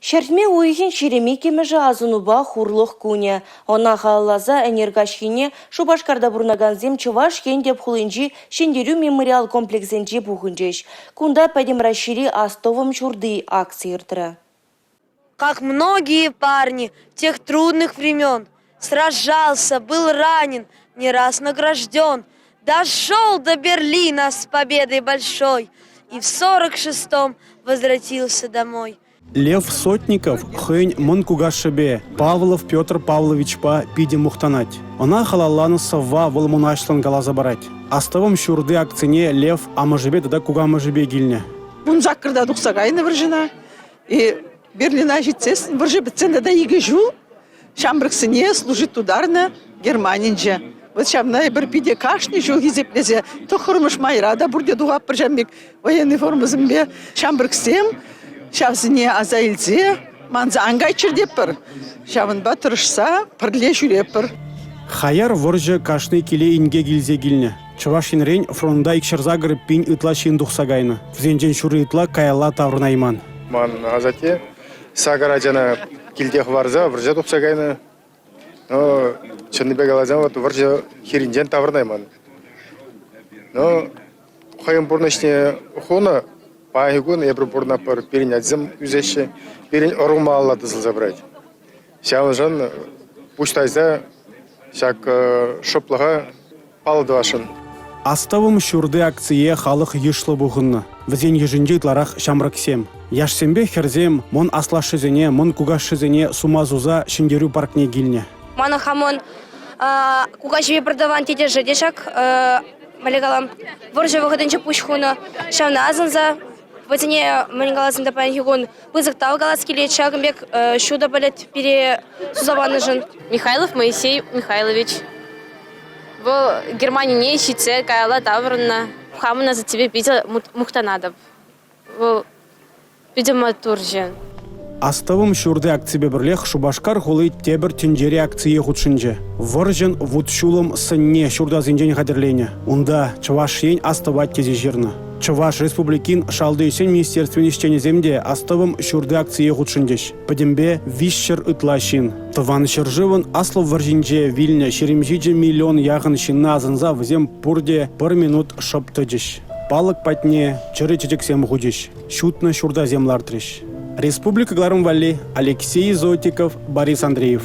Шәртме уйхин шереме кемежі азынуба хурлық күне. Она халлаза энергашхине Шубашкарда бурнаганзем Чуваш деп хулынжи шендерю мемориал комплексенжи бухынжеш. Кунда пәдем расшири астовым чурды акциертра. Как многие парни тех трудных времен, сражался, был ранен, не раз награжден, дошел до Берлина с победой большой и в 46-м возвратился домой. Лев Сотников хэнь Монкугашебе Павлов Петр Павлович па пиде мухтанать. Она халалланы сава волмунашлан галаза барать. Аставым шурды акцине Лев амажебе да кугамажебе гильне. Бун закырда духсагайны варжина. И Берлина житсес варжи бітсенде да иге жул. Шамбрыксыне служит ударна Германинже. Вот шамна бір пиде кашни жул гизеплезе. То хұрмыш майрада бурде дуға пыржамбек военный формазымбе. Шамбрыксем шавзіне азайлзе манза ангай чырдеппір. Шавынба тұрышса пірле жүреппір. Хаяр воржы кашны келе инге гилзе гилне. Чувашин рейн фронда икшерзагыр пин ытла шин духсагайны. Взенжен шуры ытла каяла таврнайман. Ман азате сагара жана килдех варза варжа духсагайны. Но чынныбек алазан вот варжа хиринжен таврнайман. Но хайым бурнышне хуна Паигун я пробурна пар перенятзем үзеше перен орума аллады забрать. Шавжан пуштайза шак шоплага палдвашын. Аставым шурды акция халық ешлы бұғынны. Візен ежінде итларах шамраксем. Яшсембе херзем, мон аслашызене, мон кугашызене сумазуза шиндерю паркне гильне. Мана хамон кугашеве продаван тете жедешак малегалам. Ворже выходенче пушхуна шавна азанза. В эти мангалазм да панихигон вызыктал галацкий лечагамбек шуда балет пере сузаванажен. Михайлов Моисей Михайлович. В Германии не ищите, кайла таврна. Хамна за тебе пить мухтанадов. В пидематурже. Аставым шурды акция бірлех Шубашкар хулы тебір тенджери акция худшынже. Варжен вудшулым сынне шурда зинжен хадерлене. Унда Чувашень аставать тезе жирна. Чуваш республикин шалды есен министерствен земде аставым шурды акция худшынжеш. Падембе вишшер ытлашин. Тыван шыржывын аслов варжинже вильне шеремжиже миллион яғын шинна азынза взем пурде 1 минут шоптыжеш. Палык патне чыры чечексем худеш. Шутна шурда землартреш. Республика Гларым Валли, Алексей Зотиков, Борис Андреев.